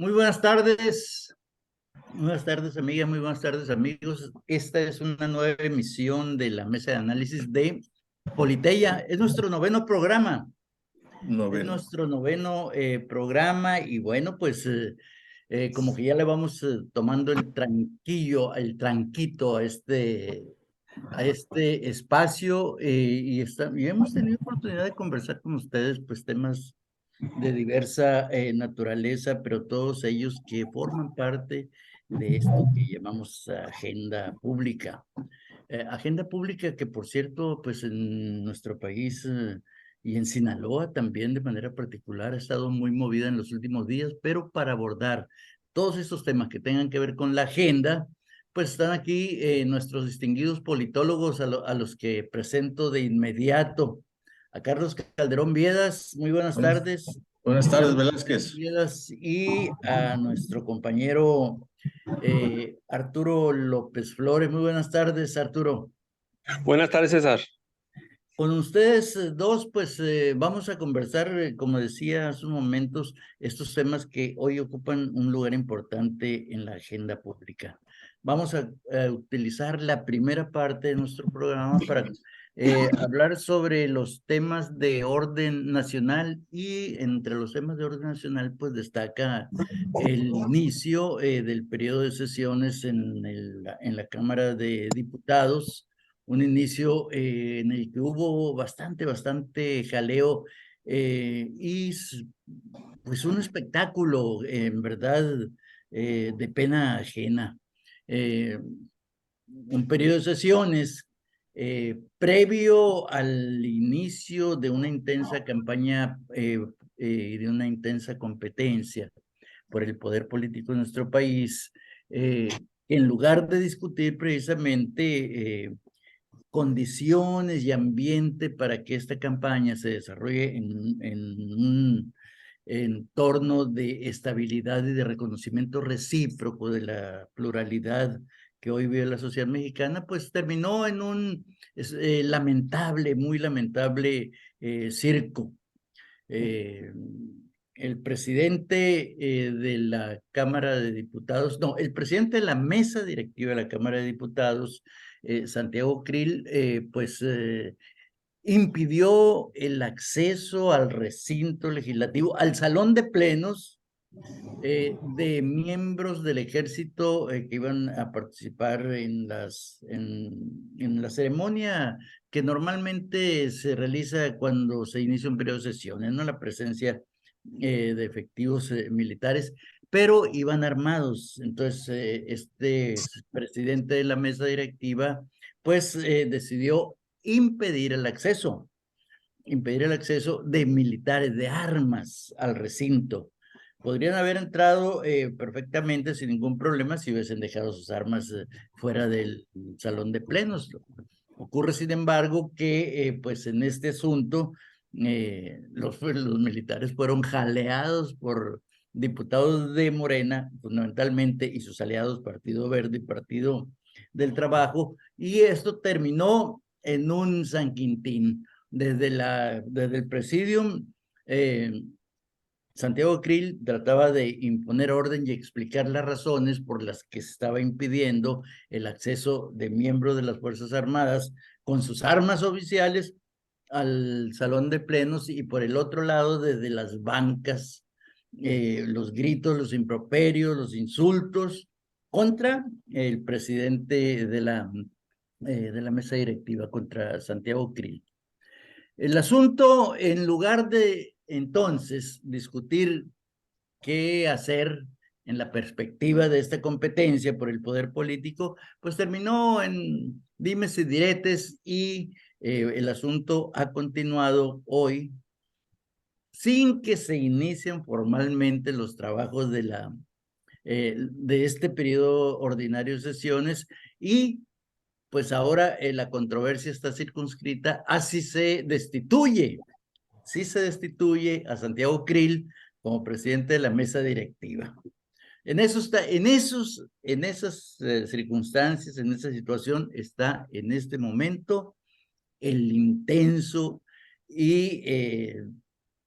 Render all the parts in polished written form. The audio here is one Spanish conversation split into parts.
Muy buenas tardes amigas, muy buenas tardes amigos. Esta es una nueva emisión de la mesa de análisis de Politeya. Es nuestro noveno programa, es Noveno. nuestro noveno programa y bueno, pues como que ya le vamos tomando el tranquito a este espacio y hemos tenido oportunidad de conversar con ustedes pues temas de diversa naturaleza, pero todos ellos que forman parte de esto que llamamos agenda pública. Agenda pública que, por cierto, pues en nuestro país y en Sinaloa también de manera particular ha estado muy movida en los últimos días, pero para abordar todos estos temas que tengan que ver con la agenda, pues están aquí nuestros distinguidos politólogos a los que presento de inmediato. A Carlos Calderón Viedas, muy buenas Buenas, tardes. buenas tardes, Carlos Velázquez. Viedas y a nuestro compañero Arturo López Flores. Muy buenas tardes, Arturo. Buenas tardes, César. Con ustedes dos, pues vamos a conversar, como decía hace unos momentos, estos temas que hoy ocupan un lugar importante en la agenda pública. Vamos a utilizar la primera parte de nuestro programa para hablar sobre los temas de orden nacional y entre los temas de orden nacional, pues destaca el inicio del periodo de sesiones en la Cámara de Diputados, un inicio en el que hubo bastante jaleo pues un espectáculo en verdad de pena ajena. Eh, un periodo de sesiones previo al inicio de una intensa campaña y de una intensa competencia por el poder político de nuestro país, en lugar de discutir precisamente condiciones y ambiente para que esta campaña se desarrolle en un entorno de estabilidad y de reconocimiento recíproco de la pluralidad que hoy vive la sociedad mexicana, pues terminó en un lamentable, muy lamentable circo. Eh, el presidente de la Cámara de Diputados, no, el presidente de la mesa directiva de la Cámara de Diputados, Santiago Krill, impidió el acceso al recinto legislativo, al salón de plenos de miembros del ejército que iban a participar en la ceremonia que normalmente se realiza cuando se inicia un periodo de sesiones, ¿no? La presencia de efectivos militares, pero iban armados. Entonces, este presidente de la mesa directiva, pues decidió impedir el acceso de militares, de armas al recinto. Podrían haber entrado perfectamente sin ningún problema si hubiesen dejado sus armas fuera del salón de plenos. Ocurre, sin embargo, que pues en este asunto los militares fueron jaleados por diputados de Morena, fundamentalmente, y sus aliados Partido Verde y Partido del Trabajo, y esto terminó en un San Quintín. Desde el Presidium, Santiago Krill trataba de imponer orden y explicar las razones por las que se estaba impidiendo el acceso de miembros de las Fuerzas Armadas con sus armas oficiales al salón de plenos, y por el otro lado, desde las bancas, los gritos, los improperios, los insultos contra el presidente de la mesa directiva, contra Santiago Krill. El asunto, en lugar de entonces discutir qué hacer en la perspectiva de esta competencia por el poder político, pues terminó en dimes y diretes, y el asunto ha continuado hoy sin que se inicien formalmente los trabajos de este periodo ordinario de sesiones, y pues ahora la controversia está circunscrita a si se destituye a Santiago Krill como presidente de la mesa directiva. En esas circunstancias, en esa situación, está en este momento el intenso y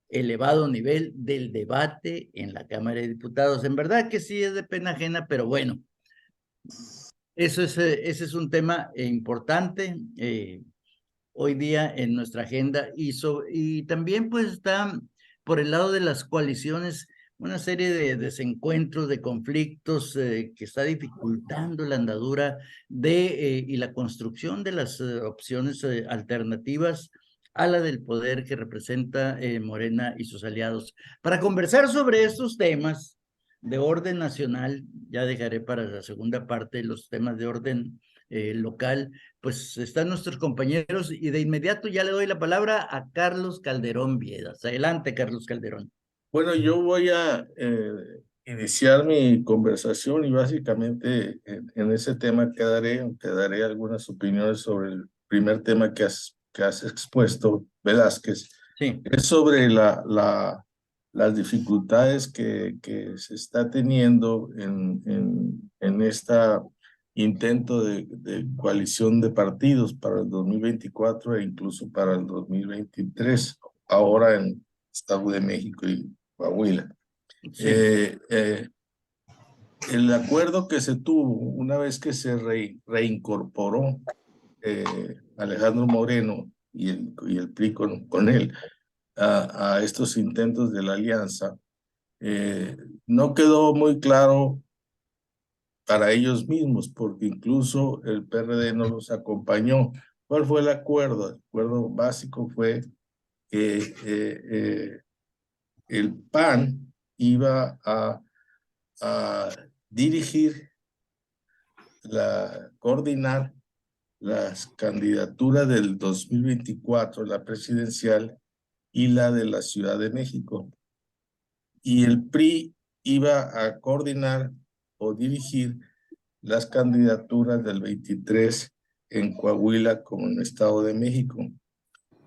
elevado nivel del debate en la Cámara de Diputados. En verdad que sí es de pena ajena, pero bueno, ese es un tema importante hoy día en nuestra agenda y también pues está por el lado de las coaliciones una serie de desencuentros, de conflictos que está dificultando la andadura y la construcción de las opciones alternativas a la del poder que representa Morena y sus aliados. Para conversar sobre estos temas de orden nacional, ya dejaré para la segunda parte los temas de orden local, pues están nuestros compañeros y de inmediato ya le doy la palabra a Carlos Calderón Viedas. Adelante, Carlos Calderón. Bueno, yo voy a iniciar mi conversación y básicamente en ese tema quedaré algunas opiniones sobre el primer tema que has expuesto, Velázquez. Sí. Es sobre las dificultades que se está teniendo en este intento de coalición de partidos para el 2024 e incluso para el 2023, ahora en Estado de México y Coahuila. Sí. El acuerdo que se tuvo una vez que se reincorporó Alejandro Moreno y el PRI con él a estos intentos de la alianza, no quedó muy claro para ellos mismos, porque incluso el PRD no los acompañó. ¿Cuál fue el acuerdo? El acuerdo básico fue que el PAN iba a dirigir, coordinar las candidaturas del 2024, la presidencial y la de la Ciudad de México. Y el PRI iba a coordinar o dirigir las candidaturas del 23 en Coahuila como en Estado de México.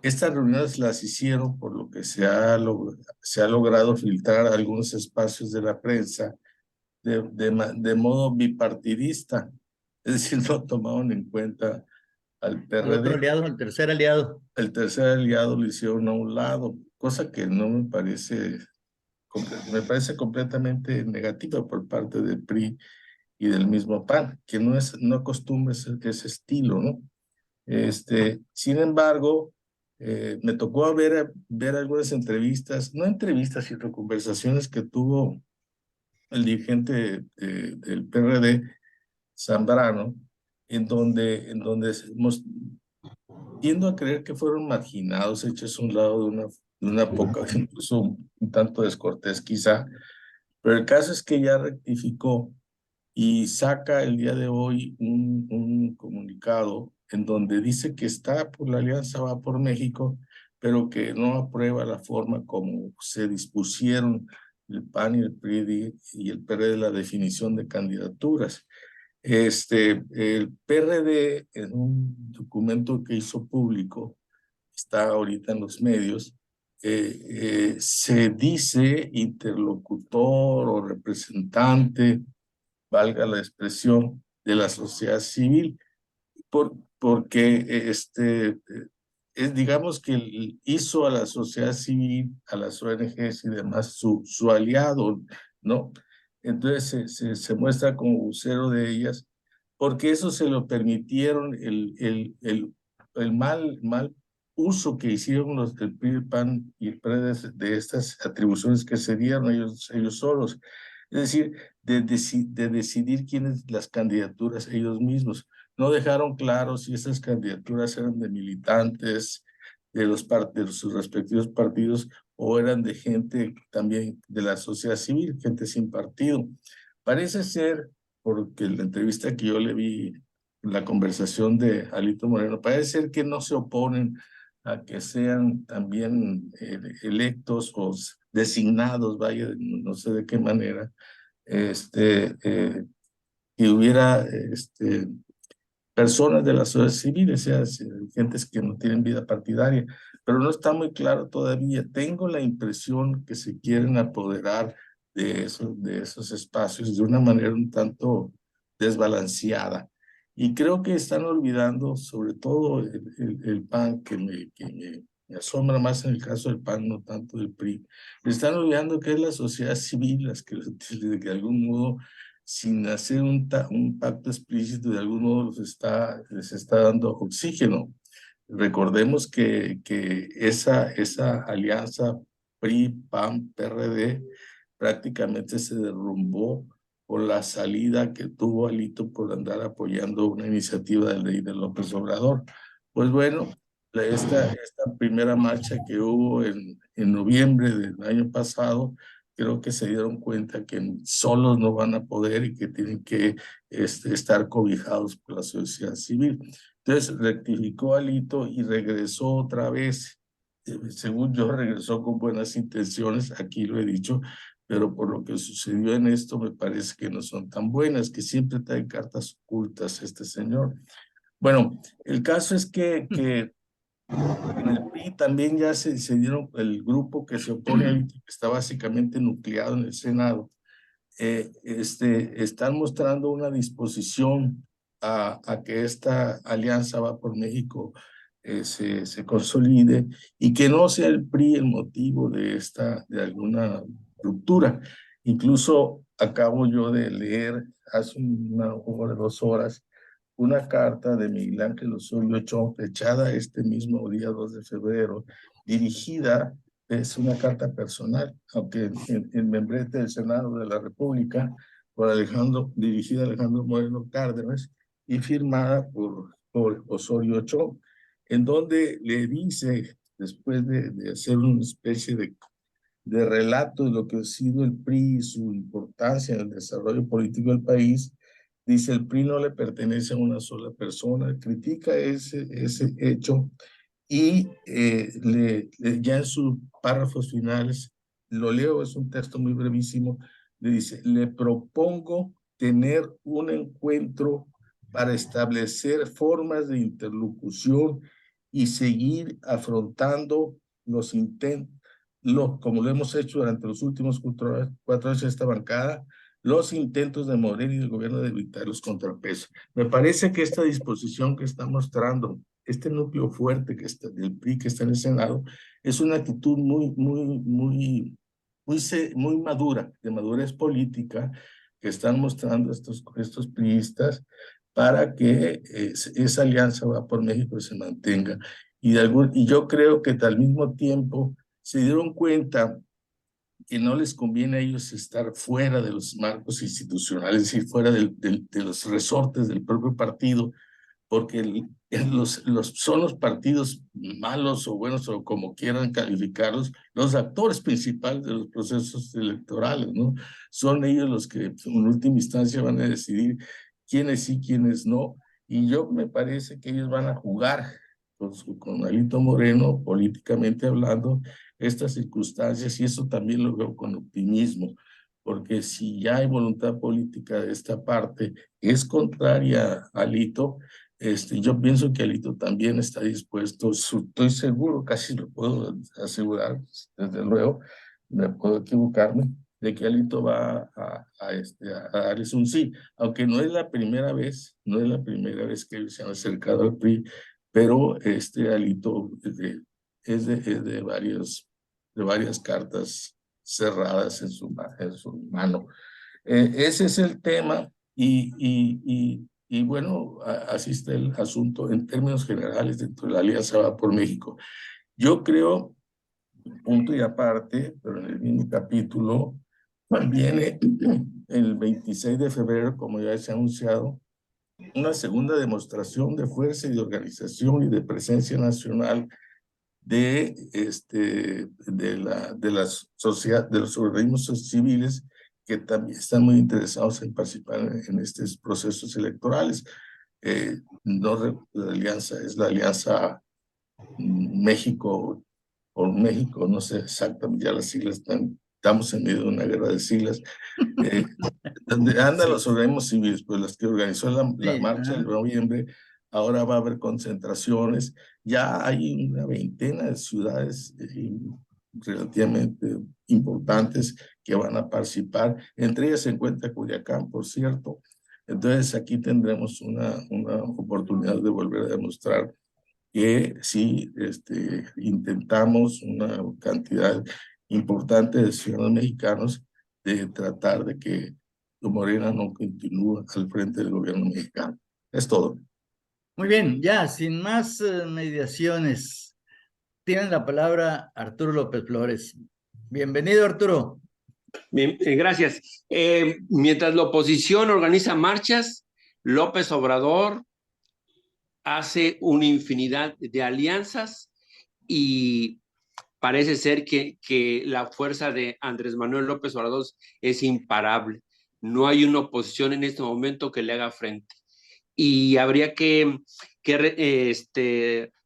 Estas reuniones las hicieron por lo que se ha logrado filtrar algunos espacios de la prensa de modo bipartidista, es decir, no tomaron en cuenta al PRD. Al otro aliado, al tercer aliado. El tercer aliado lo hicieron a un lado, cosa que no me parece completamente negativa por parte del PRI y del mismo PAN, que no acostumbra ser ese estilo, ¿no? Sin embargo, me tocó ver algunas entrevistas, no entrevistas, sino conversaciones que tuvo el dirigente del PRD, Zambrano, en donde tiendo a creer que fueron marginados, hechos a un lado de una poca, incluso un tanto descortés quizá, pero el caso es que ya rectificó y saca el día de hoy un comunicado en donde dice que está por la alianza Va por México, pero que no aprueba la forma como se dispusieron el PAN y el PRI y el PRD de la definición de candidaturas. El PRD, en un documento que hizo público, está ahorita en los medios, se dice interlocutor o representante, valga la expresión, de la sociedad civil, porque digamos que hizo a la sociedad civil, a las ONGs y demás, su aliado, ¿no? Entonces se muestra como vocero de ellas, porque eso se lo permitieron el mal uso que hicieron los del PRI, el PAN y el PRD de estas atribuciones que se dieron ellos solos. Es decir, de decidir quiénes las candidaturas ellos mismos. No dejaron claro si esas candidaturas eran de militantes de sus respectivos partidos o eran de gente también de la sociedad civil, gente sin partido. Parece ser, porque en la entrevista que yo le vi, en la conversación de Alito Moreno, parece ser que no se oponen a que sean también electos o designados, vaya, no sé de qué manera, que hubiera personas de la sociedad civil, o sea, gentes que no tienen vida partidaria, pero no está muy claro todavía. Tengo la impresión que se quieren apoderar de esos espacios de una manera un tanto desbalanceada. Y creo que están olvidando, sobre todo el PAN, que me Me asombra más en el caso del PAN, no tanto del PRI. Están olvidando que es la sociedad civil las que de algún modo, sin hacer un pacto explícito, de algún modo les está dando oxígeno. Recordemos que esa alianza PRI, PAN, PRD prácticamente se derrumbó por la salida que tuvo Alito por andar apoyando una iniciativa de ley de López Obrador. Pues bueno, esta primera marcha que hubo en noviembre del año pasado, creo que se dieron cuenta que solos no van a poder y que tienen que estar cobijados por la sociedad civil. Entonces rectificó Alito y regresó otra vez. Según yo, regresó con buenas intenciones, aquí lo he dicho, pero por lo que sucedió en esto me parece que no son tan buenas, que siempre trae cartas ocultas este señor. Bueno, el caso es que en el PRI también ya se dieron, el grupo que se opone a Alito, que está básicamente nucleado en el Senado, están mostrando una disposición a que esta alianza Va por México se consolide y que no sea el PRI el motivo de alguna ruptura. Incluso acabo yo de leer hace una hora, 2 horas, una carta de Miguel Ángel Osorio Chong, fechada este mismo día 2 de febrero, dirigida, es una carta personal, aunque en membrete del Senado de la República, dirigida a Alejandro Moreno Cárdenas y firmada por Osorio Chong, en donde le dice, después de hacer una especie de relato de lo que ha sido el PRI y su importancia en el desarrollo político del país, dice: el PRI no le pertenece a una sola persona, critica ese hecho y ya en sus párrafos finales, lo leo, es un texto muy brevísimo, le dice: le propongo tener un encuentro para establecer formas de interlocución y seguir afrontando los intentos, como lo hemos hecho durante los últimos 4 años en esta bancada, los intentos de Morena y del gobierno de evitar los contrapesos. Me parece que esta disposición que está mostrando este núcleo fuerte que está del PRI que está en el Senado es una actitud muy madura, de madurez política, que están mostrando estos priistas para que esa alianza Va por México se mantenga. Y yo creo que al mismo tiempo se dieron cuenta que no les conviene a ellos estar fuera de los marcos institucionales, es decir, fuera de los resortes del propio partido, porque son los partidos malos o buenos o como quieran calificarlos, los actores principales de los procesos electorales, ¿no? Son ellos los que en última instancia van a decidir quiénes sí, quiénes no, y yo me parece que ellos van a jugar con Alito Moreno, políticamente hablando, estas circunstancias, y eso también lo veo con optimismo, porque si ya hay voluntad política de esta parte, es contraria a Alito. Yo pienso que Alito también está dispuesto, estoy seguro, casi lo puedo asegurar, desde luego, me puedo equivocarme, de que Alito va a darles un sí, aunque no es la primera vez, no es la primera vez que ellos se han acercado al PRI, pero Alito es de varias cartas cerradas en su mano. Ese es el tema y bueno, así está el asunto en términos generales dentro de la Alianza Va por México. Yo creo, punto y aparte, pero en el mismo capítulo, viene el 26 de febrero, como ya se ha anunciado, una segunda demostración de fuerza y de organización y de presencia nacional de los organismos civiles que también están muy interesados en participar en estos procesos electorales. La alianza es la Alianza México por México, no sé exactamente ya las siglas, estamos en medio de una guerra de siglas, donde andan los organismos civiles, pues las que organizó la marcha de noviembre. Ahora va a haber concentraciones, ya hay una veintena de ciudades relativamente importantes que van a participar, entre ellas se encuentra Culiacán, por cierto. Entonces aquí tendremos una oportunidad de volver a demostrar que sí intentamos una cantidad importante de ciudadanos mexicanos de tratar de que Morena no continúe al frente del gobierno mexicano. Es todo. Muy bien, ya, sin más mediaciones, tiene la palabra Arturo López Flores. Bienvenido, Arturo. Bien, gracias. Mientras la oposición organiza marchas, López Obrador hace una infinidad de alianzas y parece ser que la fuerza de Andrés Manuel López Obrador es imparable. No hay una oposición en este momento que le haga frente. Y habría que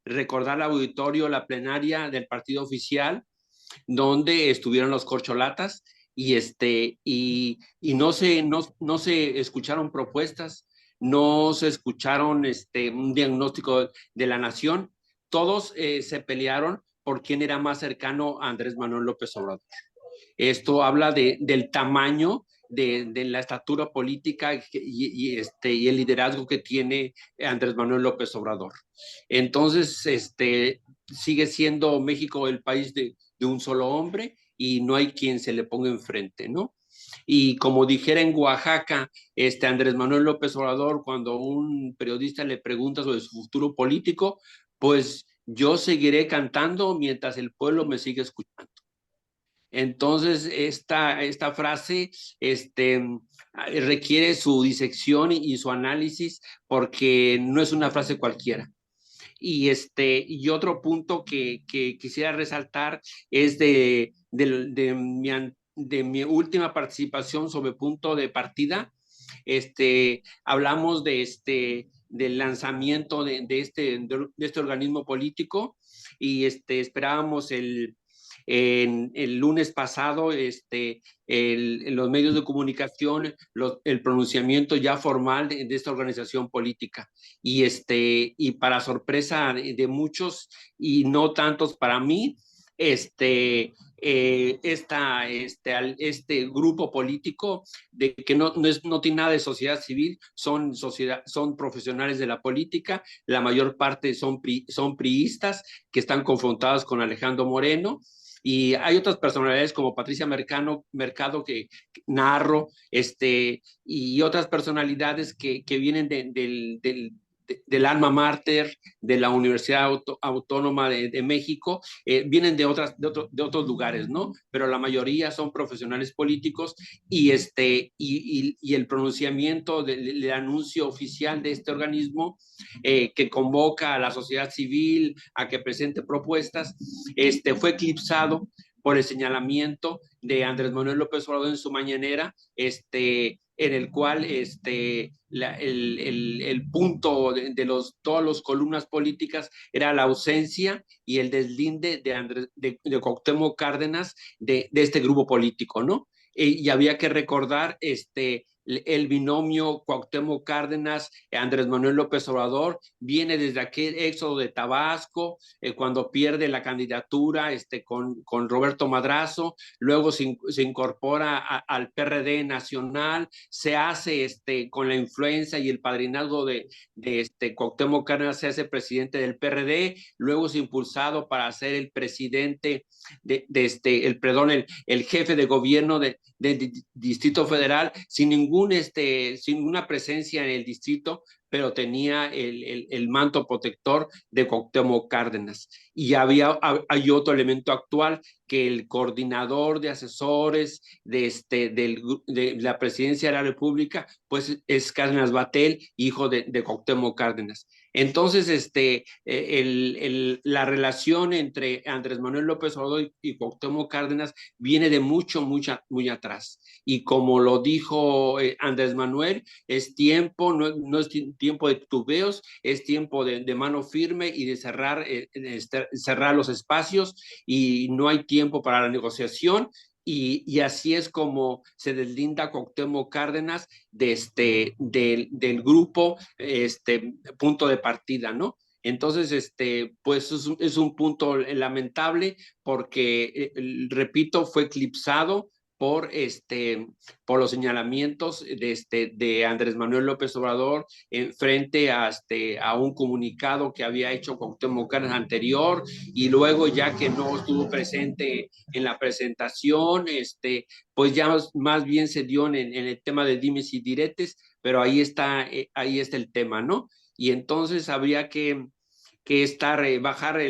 recordar al auditorio la plenaria del partido oficial, donde estuvieron los corcholatas y no se escucharon propuestas, no se escucharon un diagnóstico de la nación. Todos se pelearon por quién era más cercano a Andrés Manuel López Obrador. Esto habla del tamaño de la estatura política y el liderazgo que tiene Andrés Manuel López Obrador. Entonces, sigue siendo México el país de un solo hombre y no hay quien se le ponga enfrente, ¿no? Y como dijera en Oaxaca, Andrés Manuel López Obrador, cuando un periodista le pregunta sobre su futuro político, pues yo seguiré cantando mientras el pueblo me siga escuchando. Entonces, esta frase requiere su disección y su análisis porque no es una frase cualquiera. Y otro punto que quisiera resaltar es de mi última participación sobre punto de partida. Hablamos del lanzamiento de este organismo político y esperábamos el lunes pasado, en los medios de comunicación, el pronunciamiento ya formal de esta organización política. Y para sorpresa de muchos y no tantos para mí, este grupo político que no tiene nada de sociedad civil, son profesionales de la política, la mayor parte son priistas que están confrontados con Alejandro Moreno. Y hay otras personalidades como Patricia Mercado que narro, y otras personalidades que vienen del alma mater de la Universidad Autónoma de México, vienen de otros lugares, ¿no? Pero la mayoría son profesionales políticos y el pronunciamiento del anuncio oficial de este organismo que convoca a la sociedad civil a que presente propuestas, fue eclipsado por el señalamiento de Andrés Manuel López Obrador en su mañanera, en el cual el punto de todas las columnas políticas era la ausencia y el deslinde de Cuauhtémoc Cárdenas de este grupo político, ¿no? Y había que recordar el binomio Cuauhtémoc Cárdenas, Andrés Manuel López Obrador, viene desde aquel éxodo de Tabasco, cuando pierde la candidatura con Roberto Madrazo, luego se incorpora al PRD nacional, se hace con la influencia y el padrinazgo de Cuauhtémoc Cárdenas, se hace presidente del PRD, luego es impulsado para ser el presidente el jefe de gobierno del Distrito Federal sin ninguna presencia en el distrito, pero tenía el manto protector de Cuauhtémoc Cárdenas. Y hay otro elemento actual, que el coordinador de asesores de la presidencia de la República, pues es Cárdenas Batel, hijo de Cuauhtémoc Cárdenas. Entonces, la relación entre Andrés Manuel López Obrador y Cuauhtémoc Cárdenas viene de muy atrás. Y como lo dijo Andrés Manuel, es tiempo, no es tiempo de titubeos, es tiempo de mano firme y de cerrar los espacios, y no hay tiempo para la negociación. Y así es como se deslinda Cuauhtémoc Cárdenas del grupo, punto de partida, ¿no? Entonces, pues es un punto lamentable porque, repito, fue eclipsado por los señalamientos de Andrés Manuel López Obrador frente a un comunicado que había hecho Cuauhtémoc Cárdenas anterior, y luego, ya que no estuvo presente en la presentación, pues ya más bien se dio en el tema de dimes y diretes, pero ahí está el tema, ¿no? Y entonces habría que bajar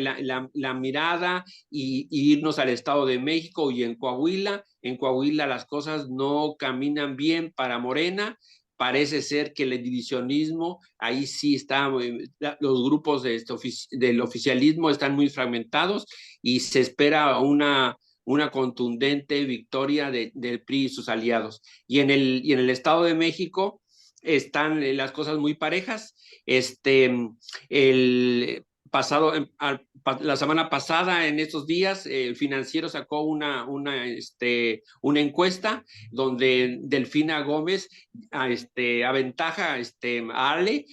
la mirada y irnos al Estado de México y en Coahuila. En Coahuila las cosas no caminan bien para Morena. Parece ser que el divisionismo, ahí sí está, los grupos del oficialismo están muy fragmentados y se espera una contundente victoria del PRI y sus aliados. Y en el Estado de México están las cosas muy parejas. La semana pasada, en estos días, el Financiero sacó una encuesta donde Delfina Gómez aventaja a Ale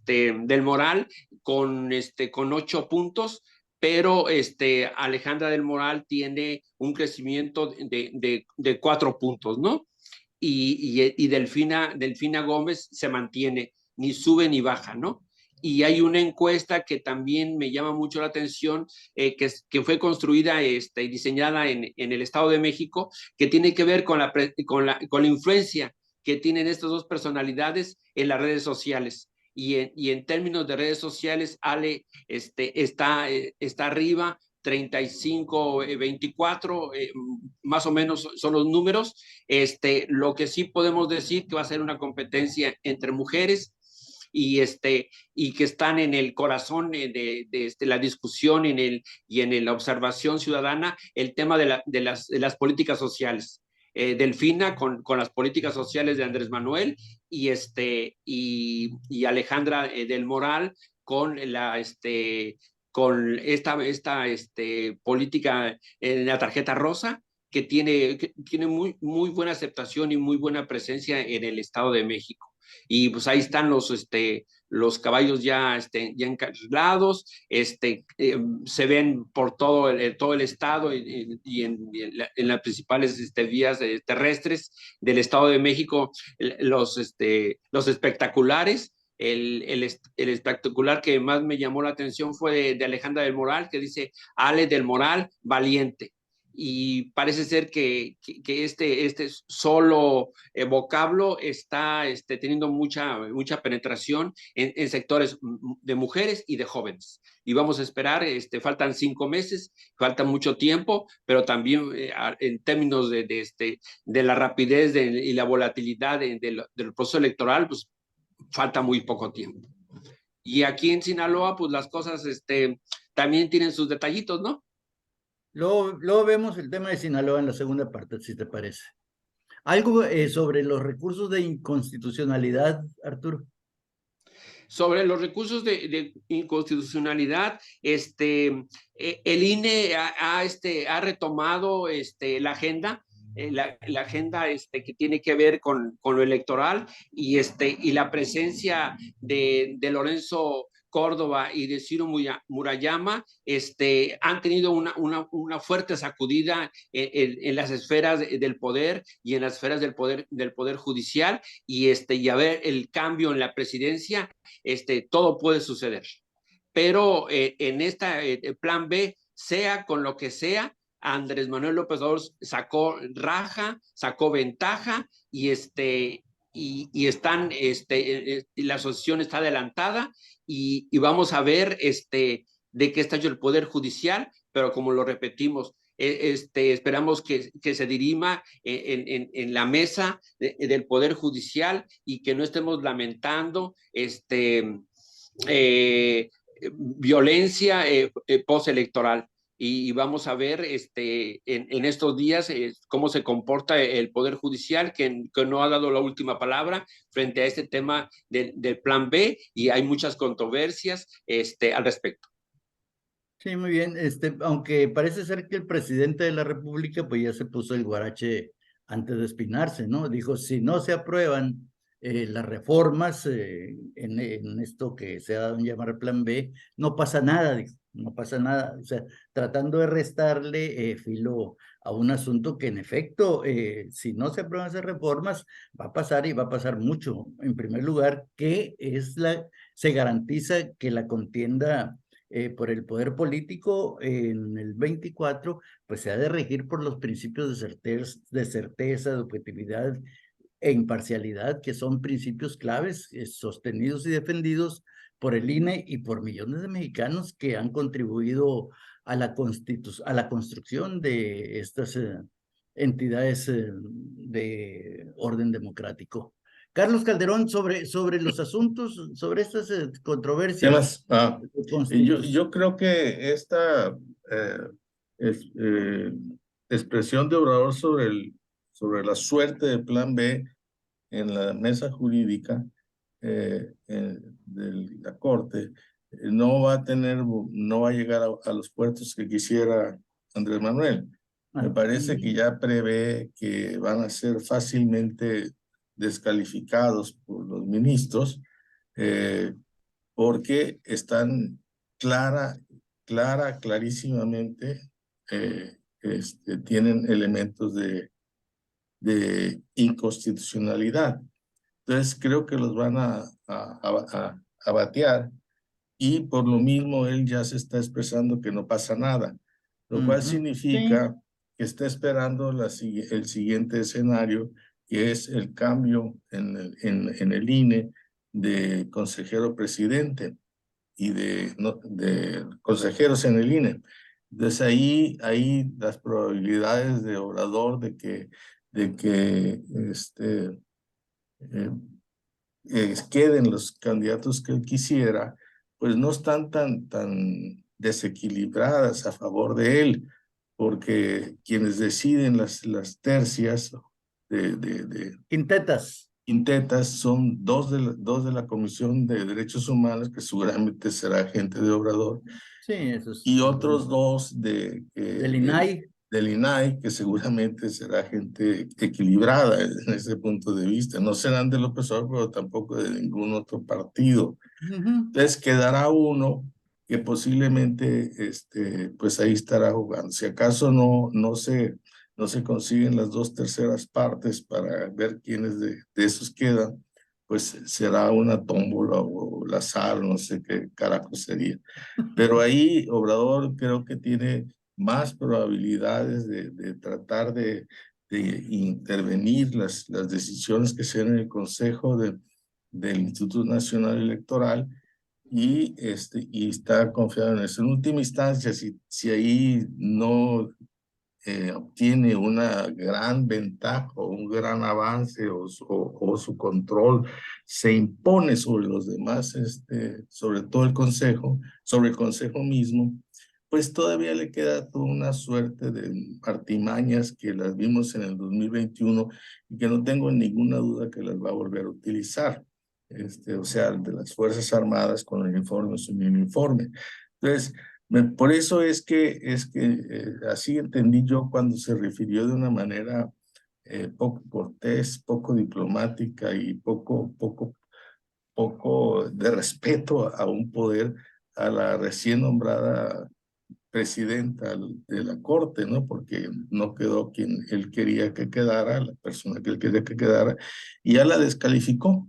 del Moral con 8 puntos, pero Alejandra del Moral tiene un crecimiento de 4 puntos, ¿no? Y Delfina Gómez se mantiene, ni sube ni baja, ¿no? Y hay una encuesta que también me llama mucho la atención, que fue construida y diseñada en el Estado de México, que tiene que ver con la influencia que tienen estas dos personalidades en las redes sociales. Y en términos de redes sociales, Ale está arriba, 35, 24, más o menos son los números. Lo que sí podemos decir que va a ser una competencia entre mujeres y que están en el corazón de la discusión y en la observación ciudadana, el tema de las políticas sociales. Delfina con las políticas sociales de Andrés Manuel y Alejandra del Moral con esta política en la tarjeta rosa, que tiene muy, muy buena aceptación y muy buena presencia en el Estado de México. Y pues ahí están los caballos ya encarrilados, se ven por todo el estado y en las principales vías terrestres del Estado de México, los espectaculares. El espectacular que más me llamó la atención fue de Alejandra del Moral, que dice: Ale del Moral, valiente. Y parece ser que este solo vocablo está teniendo mucha penetración en sectores de mujeres y de jóvenes. Y vamos a esperar, faltan 5 meses, falta mucho tiempo, pero también en términos de la rapidez y la volatilidad del proceso electoral, pues falta muy poco tiempo. Y aquí en Sinaloa, pues las cosas también tienen sus detallitos, ¿no? Luego vemos el tema de Sinaloa en la segunda parte, si te parece. Algo sobre los recursos de inconstitucionalidad, Arturo. Sobre los recursos de inconstitucionalidad, el INE ha retomado la agenda, la agenda que tiene que ver con lo electoral, y la presencia de Lorenzo Córdoba y de Ciro Murayama han tenido una fuerte sacudida en las esferas del poder y en las esferas del poder judicial, y a ver el cambio en la presidencia, todo puede suceder. Pero en plan B, sea con lo que sea, Andrés Manuel López Obrador sacó ventaja, y la asociación está adelantada, y vamos a ver de qué está hecho el Poder Judicial, pero como lo repetimos, esperamos que se dirima en la mesa del Poder Judicial, y que no estemos lamentando violencia postelectoral. Y vamos a ver en estos días cómo se comporta el Poder Judicial, que no ha dado la última palabra frente a este tema del plan B, y hay muchas controversias al respecto. Sí, muy bien. Aunque parece ser que el presidente de la República pues ya se puso el guarache antes de espinarse, ¿no? Dijo: si no se aprueban las reformas en esto que se ha dado en llamar plan B, no pasa nada, dijo. no pasa nada, o sea, tratando de restarle filo a un asunto que en efecto, si no se aprueban esas reformas, va a pasar y va a pasar mucho. En primer lugar, que se garantiza que la contienda por el poder político en el 24, pues se ha de regir por los principios de certeza, de objetividad e imparcialidad, que son principios claves sostenidos y defendidos por el INE y por millones de mexicanos que han contribuido a la construcción de estas entidades de orden democrático. Carlos Calderón, sobre los asuntos, sobre estas controversias. Temas. Yo creo que esta es, expresión de Obrador sobre la suerte de Plan B en la mesa jurídica de la Corte no va a llegar a los puertos que quisiera Andrés Manuel. Me parece que ya prevé que van a ser fácilmente descalificados por los ministros porque están clarísimamente tienen elementos de inconstitucionalidad. Entonces creo que los van a batear y por lo mismo él ya se está expresando que no pasa nada, lo cual significa que está esperando el siguiente escenario, que es el cambio en el INE de consejero presidente y de consejeros en el INE. Entonces ahí las probabilidades de Obrador de que queden los candidatos que él quisiera, pues no están tan desequilibradas a favor de él, porque quienes deciden las tercias quintetas son dos de la Comisión de Derechos Humanos, que seguramente será gente de Obrador, sí, eso es, y otros dos del INAI. Del INAI, que seguramente será gente equilibrada en ese punto de vista. No serán de López Obrador, pero tampoco de ningún otro partido. Entonces quedará uno que posiblemente pues ahí estará jugando. Si acaso no se consiguen las 2/3 partes para ver quiénes de esos quedan, pues será una tómbola o el azar, no sé qué carajo sería. Pero ahí Obrador creo que tiene más probabilidades de tratar de intervenir las decisiones que se den en el Consejo del Instituto Nacional Electoral y está confiado en eso. En última instancia, si ahí no obtiene una gran ventaja o un gran avance o su control se impone sobre los demás, sobre todo sobre el Consejo mismo, pues todavía le queda toda una suerte de artimañas que las vimos en el 2021 y que no tengo ninguna duda que las va a volver a utilizar. O sea, de las Fuerzas Armadas con el uniforme o sin uniforme. Entonces, por eso es que así entendí yo cuando se refirió de una manera poco cortés, poco diplomática y poco de respeto a un poder, a la recién nombrada presidenta de la Corte, ¿no? Porque no quedó quien él quería que quedara, la persona que él quería que quedara, y ya la descalificó,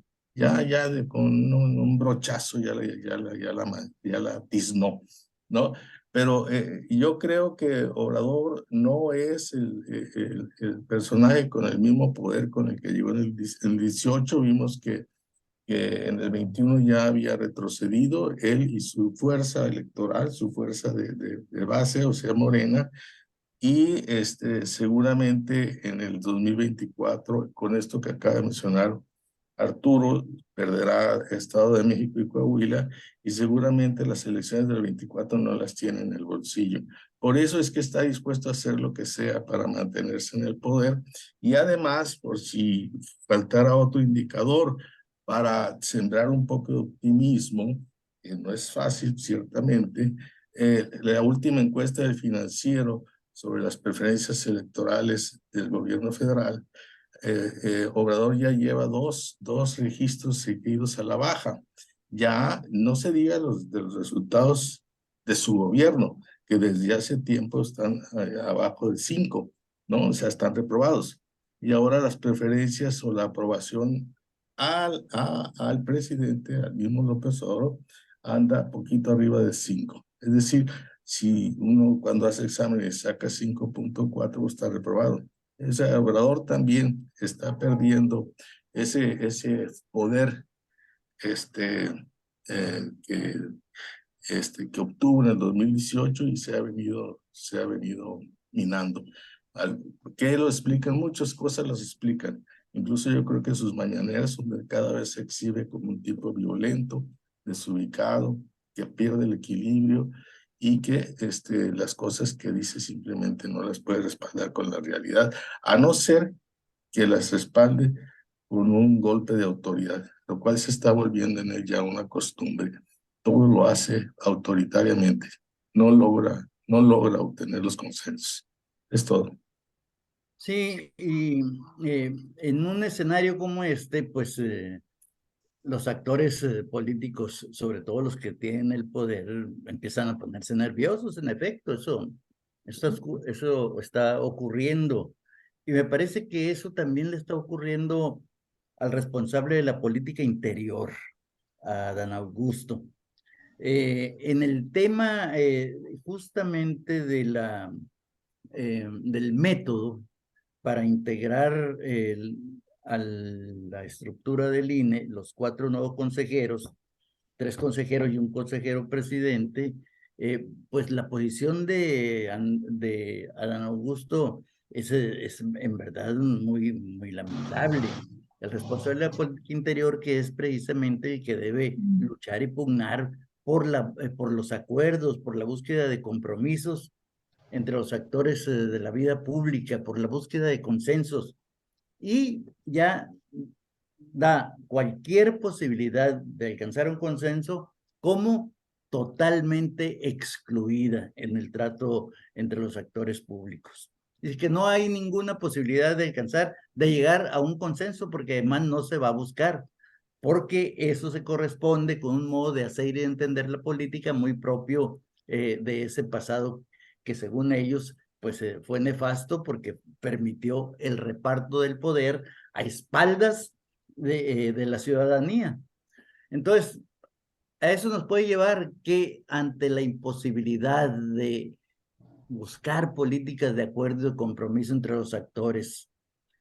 con un brochazo ya la tiznó, ¿no? Pero yo creo que Obrador no es el personaje con el mismo poder con el que llegó en el 18. Vimos que en el 21 ya había retrocedido él y su fuerza electoral, su fuerza de base, o sea, Morena, y seguramente en el 2024, con esto que acaba de mencionar Arturo, perderá Estado de México y Coahuila, y seguramente las elecciones del 24 no las tiene en el bolsillo. Por eso es que está dispuesto a hacer lo que sea para mantenerse en el poder, y además, por si faltara otro indicador, para sembrar un poco de optimismo, que no es fácil ciertamente, la última encuesta del Financiero sobre las preferencias electorales del gobierno federal, Obrador ya lleva dos registros seguidos a la baja. Ya no se diga de los resultados de su gobierno, que desde hace tiempo están abajo del 5, ¿no? O sea, están reprobados. Y ahora las preferencias o la aprobación al presidente, al mismo López Obrador, anda poquito arriba de 5. Es decir, si uno cuando hace exámenes saca 5.4, está reprobado. Ese Obrador también está perdiendo ese poder que que obtuvo en el 2018 y se ha venido minando. ¿Qué lo explican? Muchas cosas las explican. Incluso yo creo que sus mañaneras, donde cada vez se exhibe como un tipo violento, desubicado, que pierde el equilibrio y que las cosas que dice simplemente no las puede respaldar con la realidad, a no ser que las respalde con un golpe de autoridad, lo cual se está volviendo en él ya una costumbre. Todo lo hace autoritariamente, no logra obtener los consensos. Es todo. Sí, y en un escenario como este, pues los actores políticos, sobre todo los que tienen el poder, empiezan a ponerse nerviosos, en efecto, eso está ocurriendo. Y me parece que eso también le está ocurriendo al responsable de la política interior, a Adán Augusto. En el tema justamente del método para integrar a la estructura del INE, los 4 nuevos consejeros, 3 consejeros y un consejero presidente, pues la posición de Adán Augusto es en verdad muy lamentable. El responsable de la política interior, que es precisamente el que debe luchar y pugnar por los acuerdos, por la búsqueda de compromisos entre los actores de la vida pública, por la búsqueda de consensos, y ya da cualquier posibilidad de alcanzar un consenso como totalmente excluida en el trato entre los actores públicos. Es que no hay ninguna posibilidad de llegar a un consenso, porque además no se va a buscar, porque eso se corresponde con un modo de hacer y entender la política muy propio de ese pasado que, según ellos, pues fue nefasto porque permitió el reparto del poder a espaldas de la ciudadanía. Entonces, a eso nos puede llevar que ante la imposibilidad de buscar políticas de acuerdo y compromiso entre los actores,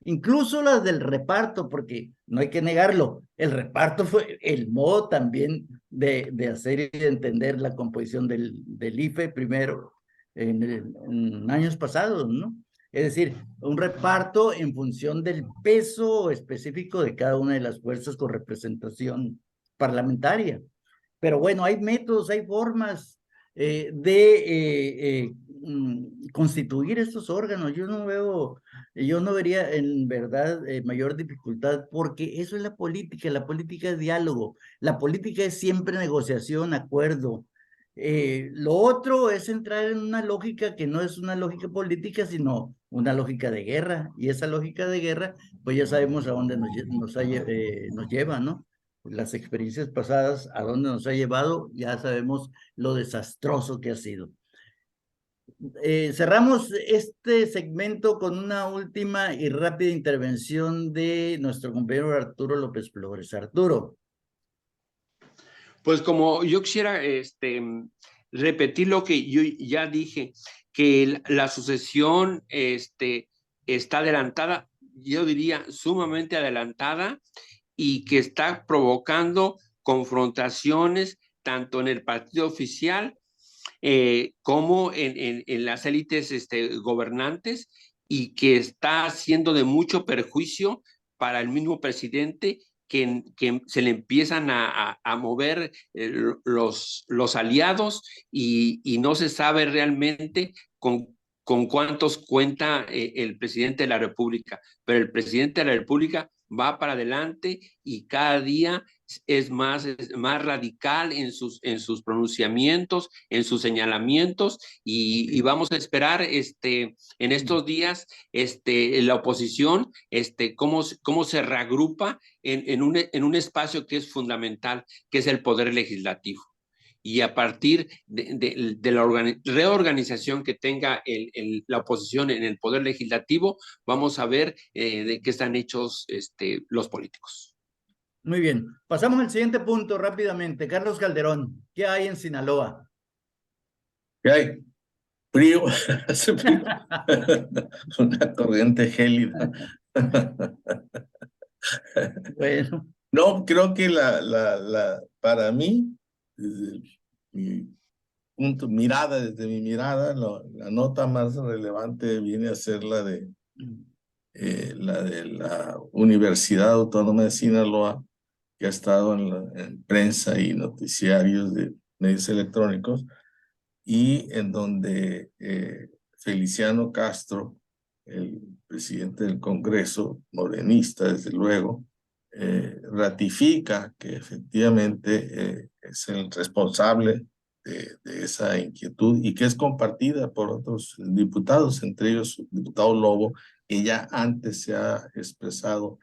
incluso las del reparto, porque no hay que negarlo, el reparto fue el modo también de hacer y de entender la composición del IFE primero en años pasados, ¿no? Es decir, un reparto en función del peso específico de cada una de las fuerzas con representación parlamentaria. Pero bueno, hay métodos, hay formas de constituir estos órganos. Yo no vería en verdad mayor dificultad, porque eso es la política es diálogo, la política es siempre negociación, acuerdo. Lo otro es entrar en una lógica que no es una lógica política, sino una lógica de guerra, y esa lógica de guerra, pues ya sabemos a dónde nos lleva, ¿no? Las experiencias pasadas, a dónde nos ha llevado, ya sabemos lo desastroso que ha sido. Cerramos este segmento con una última y rápida intervención de nuestro compañero Arturo López Flores. Arturo. Pues como yo quisiera repetir lo que yo ya dije, que la sucesión está adelantada, yo diría sumamente adelantada, y que está provocando confrontaciones tanto en el partido oficial como en las élites gobernantes, y que está siendo de mucho perjuicio para el mismo presidente, que se le empiezan a mover los aliados, y no se sabe realmente con cuántos cuenta el presidente de la República. Pero el presidente de la República va para adelante y cada día es más radical en sus pronunciamientos, en sus señalamientos, y vamos a esperar en estos días la oposición, cómo se reagrupa en un espacio que es fundamental, que es el poder legislativo. y a partir de la reorganización que tenga la oposición en el poder legislativo, vamos a ver de qué están hechos los políticos. Muy bien, pasamos al siguiente punto rápidamente. Carlos Calderón, ¿qué hay en Sinaloa? ¿Qué hay? Frío, hace frío. Una corriente gélida. Bueno. No, creo que para mí, desde mi desde mi mirada, la nota más relevante viene a ser la de la Universidad Autónoma de Sinaloa, que ha estado en prensa y noticiarios de medios electrónicos, y en donde Feliciano Castro, el presidente del Congreso, morenista desde luego, ratifica que efectivamente es el responsable de esa inquietud y que es compartida por otros diputados, entre ellos el diputado Lobo, que ya antes se ha expresado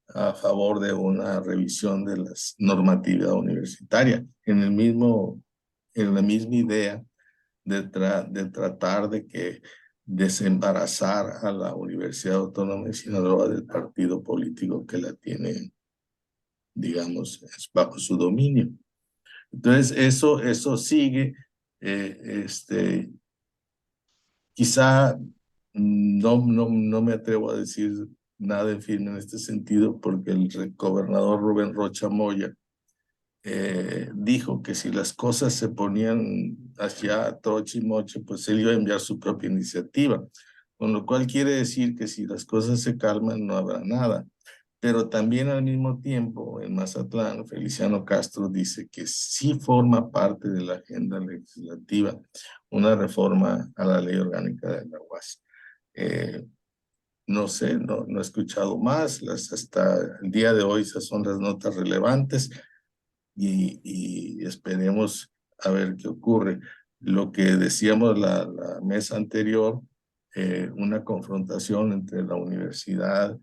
a favor de una revisión de la normatividad universitaria, en la misma idea de tratar de que desembarazar a la Universidad Autónoma de Sinaloa del partido político que la tiene, digamos, bajo su dominio. Entonces, eso sigue. Quizá no me atrevo a decir nada en firme en este sentido, porque el gobernador Rubén Rocha Moya dijo que si las cosas se ponían hacia troche y moche, pues él iba a enviar su propia iniciativa, con lo cual quiere decir que si las cosas se calman no habrá nada. Pero también al mismo tiempo en Mazatlán, Feliciano Castro dice que sí forma parte de la agenda legislativa una reforma a la ley orgánica de la UAS. No sé, no he escuchado más, hasta el día de hoy esas son las notas relevantes. Y esperemos a ver qué ocurre. Lo que decíamos la mesa anterior, una confrontación entre la universidad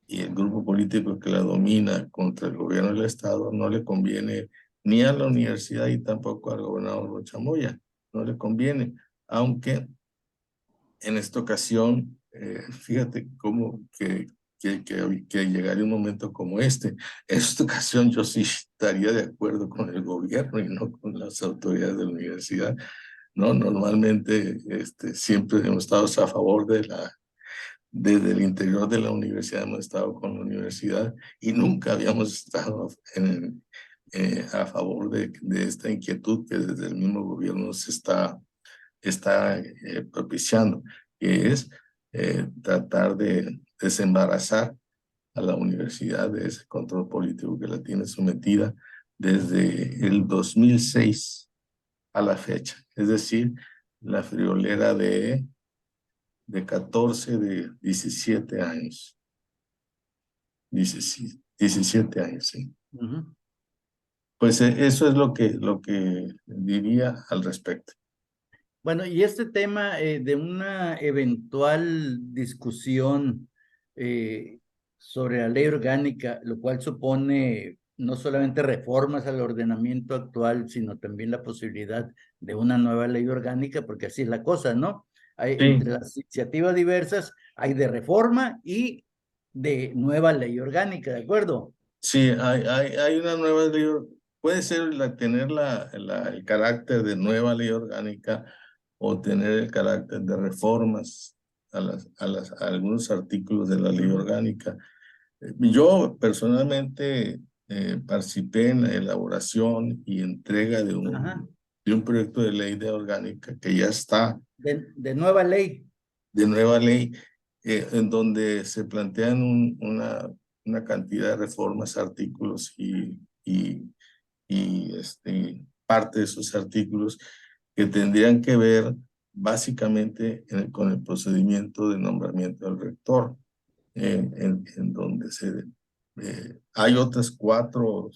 y el grupo político que la domina contra el gobierno del Estado, no le conviene ni a la universidad y tampoco al gobernador Rocha Moya, no le conviene, aunque en esta ocasión, fíjate cómo que llegaría un momento como este. En esta ocasión yo sí estaría de acuerdo con el gobierno y no con las autoridades de la universidad. No, normalmente siempre hemos estado a favor desde el interior de la universidad hemos estado con la universidad y nunca habíamos estado a favor de esta inquietud que desde el mismo gobierno se está propiciando, que es tratar de desembarazar a la universidad de ese control político que la tiene sometida desde el 2006 a la fecha. Es decir, la friolera de 14, de 17 años. 17 años, sí. Pues eso es lo que diría al respecto. Bueno, y este tema de una eventual discusión sobre la ley orgánica, lo cual supone no solamente reformas al ordenamiento actual, sino también la posibilidad de una nueva ley orgánica, porque así es la cosa, ¿no? Sí. Entre las iniciativas diversas hay de reforma y de nueva ley orgánica, ¿de acuerdo? Sí, hay una nueva ley, puede ser tener el carácter de nueva ley orgánica o tener el carácter de reformas a algunos artículos de la ley orgánica. Yo personalmente participé en la elaboración y entrega de un proyecto de ley de orgánica que ya está. De nueva ley. De nueva ley, en donde se plantean una cantidad de reformas, artículos y parte de esos artículos que tendrían que ver básicamente con el procedimiento de nombramiento del rector, en donde hay otras 4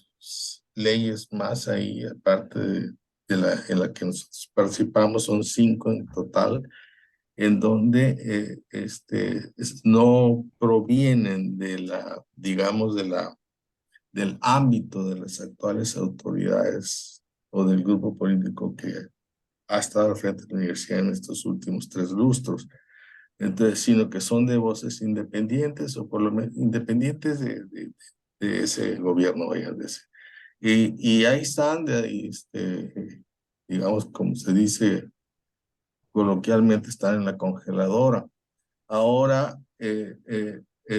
leyes más ahí, aparte en la que nosotros participamos, son 5 en total, en donde no provienen digamos, del ámbito de las actuales autoridades o del grupo político que ha estado al frente de la universidad en estos últimos 3 lustros. Entonces, sino que son de voces independientes o por lo menos independientes de ese gobierno, vaya, de ese. Y ahí están, digamos, como se dice coloquialmente, están en la congeladora. Ahora,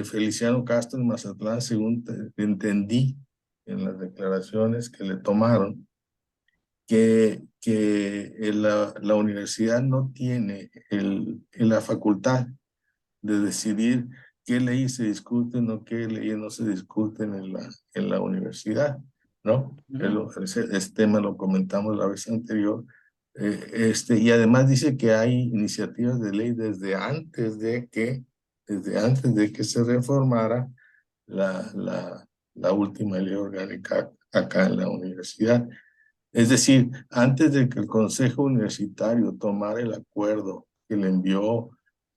Feliciano Castro en Mazatlán, según entendí en las declaraciones que le tomaron, que la universidad no tiene la facultad de decidir qué leyes se discuten o qué leyes no se discuten en la universidad, ¿no? Ese tema lo comentamos la vez anterior. Y además dice que hay iniciativas de ley desde antes de que se reformara la última ley orgánica acá en la universidad. Es decir, antes de que el Consejo Universitario tomara el acuerdo que le envió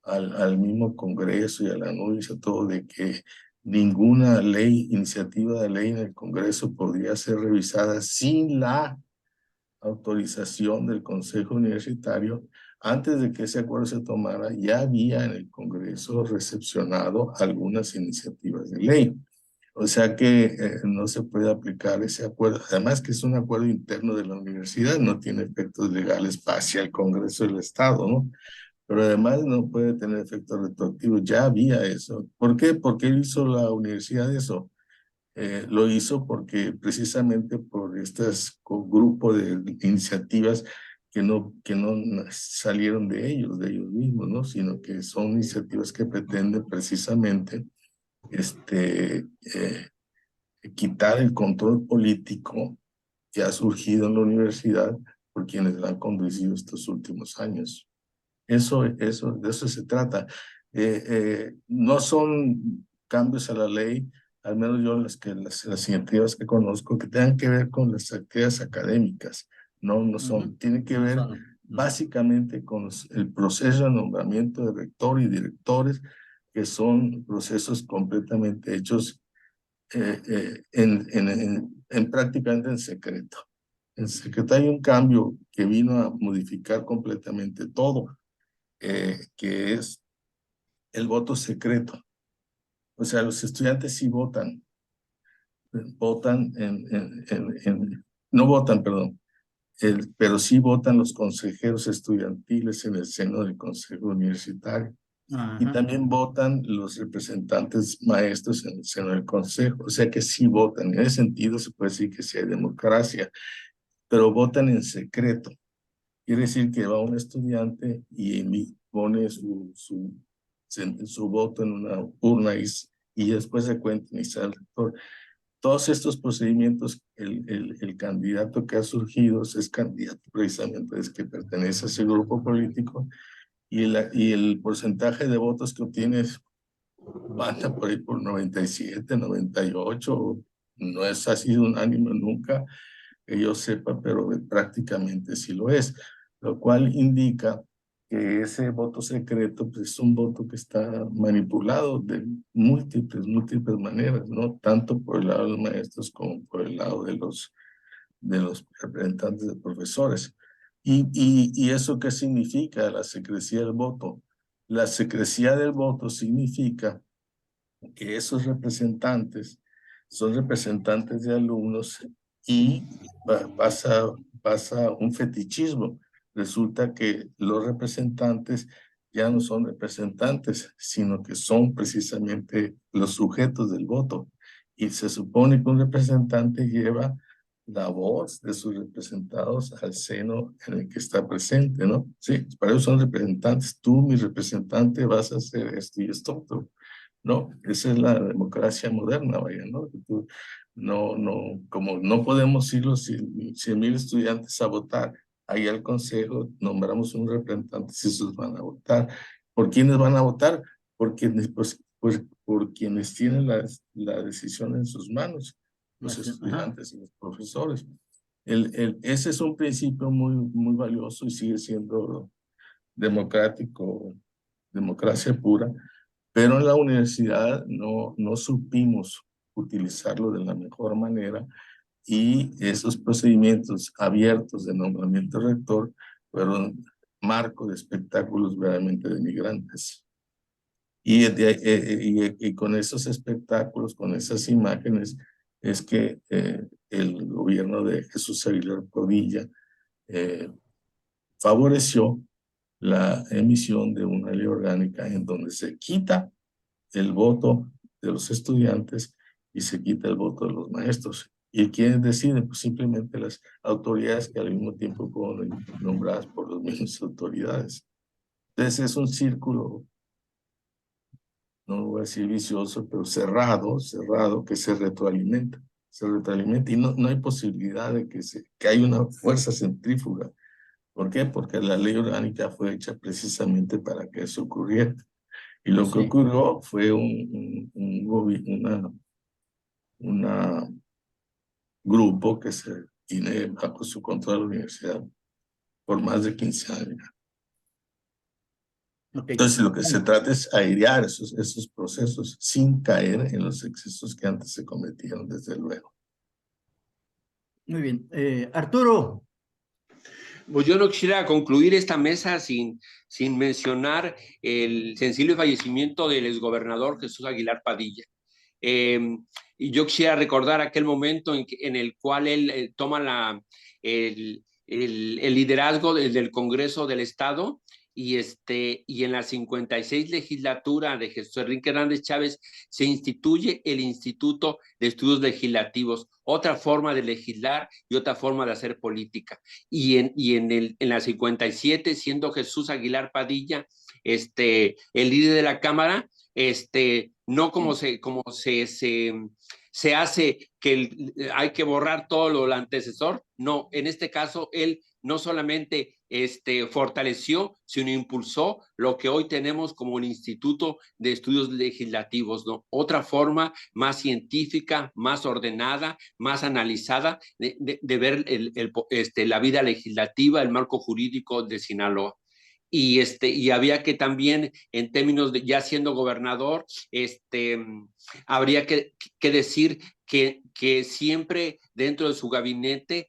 al mismo Congreso y a la NUYS, todo de que ninguna iniciativa de ley en el Congreso podría ser revisada sin la autorización del Consejo Universitario, antes de que ese acuerdo se tomara, ya había en el Congreso recepcionado algunas iniciativas de ley. O sea que no se puede aplicar ese acuerdo. Además que es un acuerdo interno de la universidad, no tiene efectos legales hacia el Congreso del Estado, ¿no? Pero además no puede tener efectos retroactivos. Ya había eso. ¿Por qué? ¿Por qué hizo la universidad eso? Lo hizo porque precisamente por grupo de iniciativas que no salieron de ellos mismos, ¿no? Sino que son iniciativas que pretenden precisamente quitar el control político que ha surgido en la universidad por quienes la han conducido estos últimos años. De eso se trata. No son cambios a la ley, al menos yo las iniciativas que conozco, que tengan que ver con las actividades académicas. No son, tienen que ver básicamente con el proceso de nombramiento de rector y directores, que son procesos completamente hechos prácticamente en secreto. En secreto hay un cambio que vino a modificar completamente todo, que es el voto secreto. O sea, los estudiantes sí votan, no votan, perdón, pero sí votan los consejeros estudiantiles en el seno del Consejo Universitario. Y también votan los representantes maestros en el seno del consejo, o sea que sí votan. En ese sentido se puede decir que sí hay democracia, pero votan en secreto. Quiere decir que va un estudiante y pone su voto en una urna y después se cuenta y sale el rector. Todos estos procedimientos, el candidato que ha surgido es candidato precisamente, es que pertenece a ese grupo político, y el porcentaje de votos que obtienes baja por ahí por 97, 98, no es así unánime nunca, que yo sepa, pero prácticamente sí lo es, lo cual indica que ese voto secreto pues, es un voto que está manipulado de múltiples maneras, ¿no? Tanto por el lado de los maestros como por el lado de los representantes de profesores. ¿Y eso qué significa, la secrecía del voto? La secrecía del voto significa que esos representantes son representantes de alumnos y pasa un fetichismo. Resulta que los representantes ya no son representantes, sino que son precisamente los sujetos del voto. Y se supone que un representante lleva la voz de sus representados al seno en el que está presente, ¿no? Sí, para eso son representantes. Tú, mi representante, vas a hacer esto y esto otro, ¿no? Esa es la democracia moderna, vaya, ¿no? Como no podemos ir los 100,000 estudiantes a votar, ahí al consejo nombramos un representante si esos van a votar. ¿Por quiénes van a votar? Por quienes, por quienes tienen la decisión en sus manos, los estudiantes y los profesores. Ese es un principio muy valioso y sigue siendo democrático, democracia pura, pero en la universidad no supimos utilizarlo de la mejor manera y esos procedimientos abiertos de nombramiento rector fueron marco de espectáculos verdaderamente denigrantes. Y con esos espectáculos, con esas imágenes, es que el gobierno de Jesús Aguilar Padilla favoreció la emisión de una ley orgánica en donde se quita el voto de los estudiantes y se quita el voto de los maestros. ¿Y quiénes deciden? Pues simplemente las autoridades que al mismo tiempo fueron nombradas por las mismas autoridades. Entonces es un círculo, no voy a decir vicioso, pero cerrado, que se retroalimenta y no hay posibilidad de que haya una fuerza centrífuga. ¿Por qué? Porque la ley orgánica fue hecha precisamente para que eso ocurriera. Y lo que ocurrió fue un grupo que se tiene bajo su control la universidad por más de 15 años. Entonces lo que se trata es airear esos procesos sin caer en los excesos que antes se cometían, desde luego. Muy bien. Arturo. Pues yo no quisiera concluir esta mesa sin mencionar el sensible fallecimiento del exgobernador Jesús Aguilar Padilla. Y yo quisiera recordar aquel momento en el cual él toma el liderazgo del Congreso del Estado y en la 56 legislatura de Jesús Enrique Hernández Chávez se instituye el Instituto de Estudios Legislativos, otra forma de legislar y otra forma de hacer política. Y en la 57, siendo Jesús Aguilar Padilla el líder de la Cámara, no como se hace que hay que borrar todo lo antecesor. No, en este caso él no solamente fortaleció, sino impulsó lo que hoy tenemos como el Instituto de Estudios Legislativos, ¿no? Otra forma más científica, más ordenada, más analizada de ver la vida legislativa, el marco jurídico de Sinaloa. Y había que también, en términos de ya siendo gobernador, habría que decir que siempre dentro de su gabinete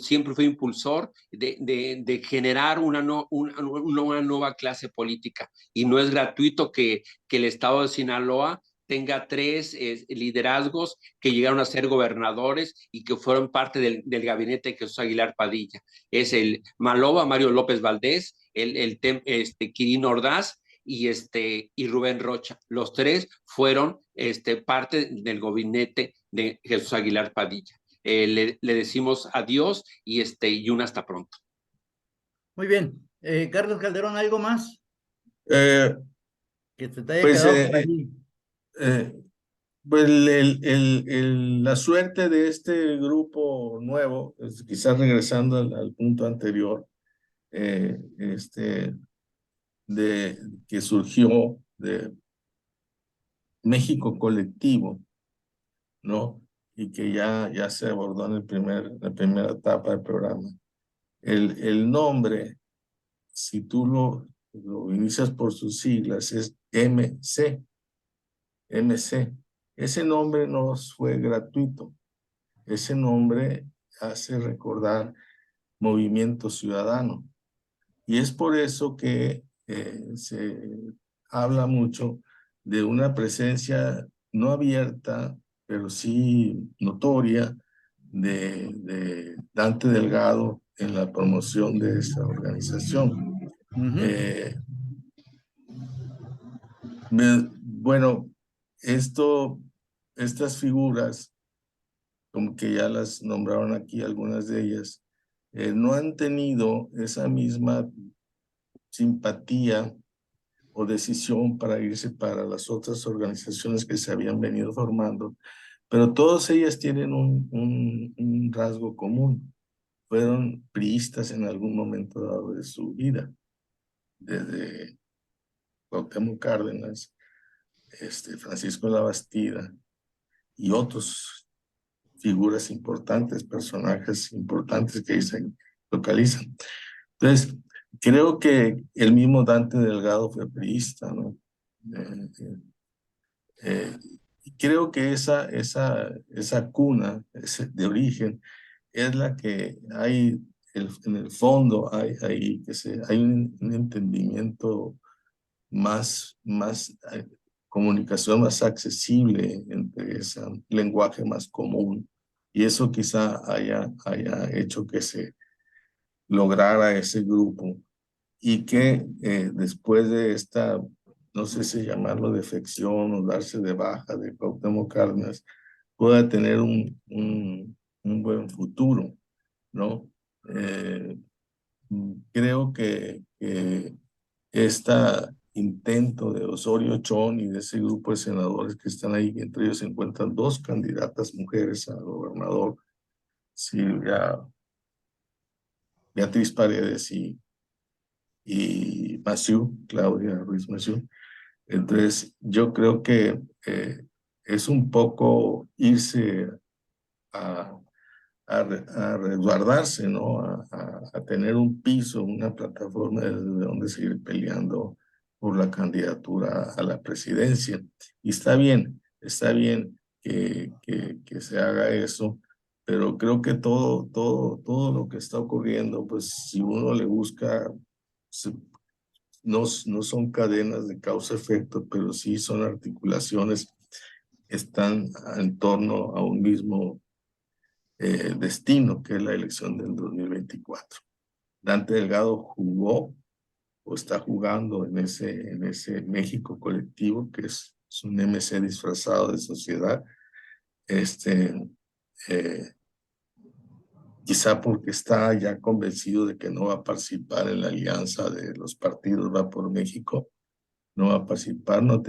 siempre fue impulsor de generar una nueva clase política. Y no es gratuito que el estado de Sinaloa tenga 3 liderazgos que llegaron a ser gobernadores y que fueron parte del gabinete de Jesús Aguilar Padilla. Es el Maloba, Mario López Valdés, Quirino Ordaz y Rubén Rocha. Los 3 fueron parte del gabinete de Jesús Aguilar Padilla. Le decimos adiós y un hasta pronto. Muy bien. Carlos Calderón, ¿algo más? Que te haya Pues, quedado por ahí. Pues la suerte de este grupo nuevo, quizás regresando al punto anterior, que surgió de México Colectivo, ¿no? Y que ya se abordó en la primera etapa del programa. El nombre, si tú lo inicias por sus siglas, es MC. Ese nombre no fue gratuito. Ese nombre hace recordar Movimiento Ciudadano. Y es por eso que se habla mucho de una presencia no abierta, pero sí notoria, de Dante Delgado en la promoción de esta organización. Bueno, estas figuras, como que ya las nombraron aquí algunas de ellas, no han tenido esa misma simpatía o decisión para irse para las otras organizaciones que se habían venido formando, pero todas ellas tienen un rasgo común. Fueron priistas en algún momento dado de su vida, desde Cuauhtémoc Cárdenas, Francisco Labastida y otros figuras importantes, personajes importantes que ahí se localizan. Entonces, creo que el mismo Dante Delgado fue priista, ¿no? creo que esa cuna de origen es la que hay, en el fondo hay un entendimiento más comunicación más accesible entre ese lenguaje más común. Y eso quizá haya hecho que se lograra ese grupo y que después de esta, no sé si llamarlo defección o darse de baja de Cuauhtémoc Cárdenas, pueda tener un buen futuro, ¿no? Creo que este intento de Osorio Chong y de ese grupo de senadores que están ahí, entre ellos se encuentran dos candidatas mujeres a gobernador, Silvia, Beatriz Paredes y Massieu, Claudia Ruiz Massieu. Entonces, yo creo que es un poco irse a, a resguardarse, ¿no? A tener un piso, una plataforma desde donde seguir peleando por la candidatura a la presidencia. Y está bien que se haga eso, pero creo que todo lo que está ocurriendo, pues si uno le busca, no son cadenas de causa-efecto, pero sí son articulaciones que están en torno a un mismo destino, que es la elección del 2024. Dante Delgado jugó o está jugando en ese México colectivo, que es un MC disfrazado de sociedad, eh, quizá porque está ya convencido de que no va a participar en la alianza de los partidos Va por México, no va a participar, no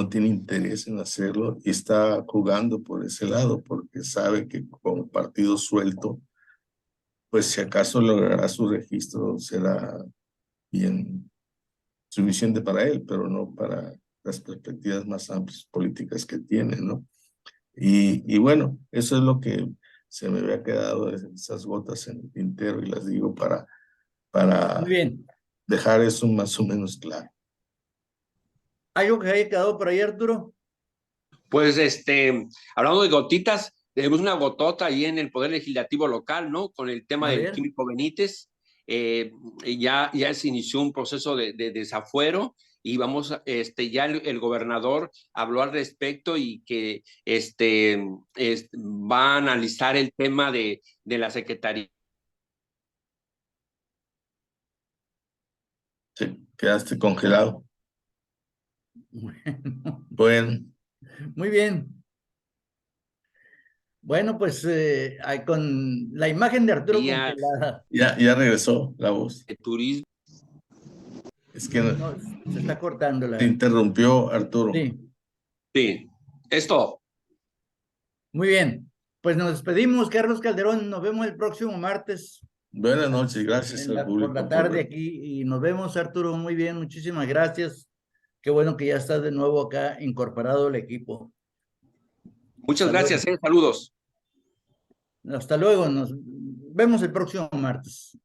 tiene interés en hacerlo y está jugando por ese lado porque sabe que como partido suelto, pues si acaso logrará su registro será bien suficiente para él, pero no para las perspectivas más amplias políticas que tiene, ¿no? Y bueno, eso es lo que se me había quedado, esas gotas en el tintero y las digo Muy para bien. dejar eso más o menos claro. ¿Algo que haya quedado por ahí, Arturo? Pues hablando de gotitas, tenemos una gotota ahí en el Poder Legislativo local, ¿no? Con el tema A del ver. Químico Benítez. Ya se inició un proceso de desafuero y vamos, ya el gobernador habló al respecto y que va a analizar el tema de la Secretaría. Sí, quedaste congelado. Bueno. Muy bien. Bueno, pues con la imagen de Arturo congelada. Ya regresó la voz. De turismo. Es que No, se está cortando te interrumpió Arturo. Sí. Sí, esto. Muy bien. Pues nos despedimos, Carlos Calderón. Nos vemos el próximo martes. Buenas noches, gracias al Por la público tarde ver. aquí. Y nos vemos, Arturo. Muy bien, muchísimas gracias. Qué bueno que ya estás de nuevo acá incorporado al equipo. Muchas Hasta gracias, luego. saludos. Hasta luego. Nos vemos el próximo martes.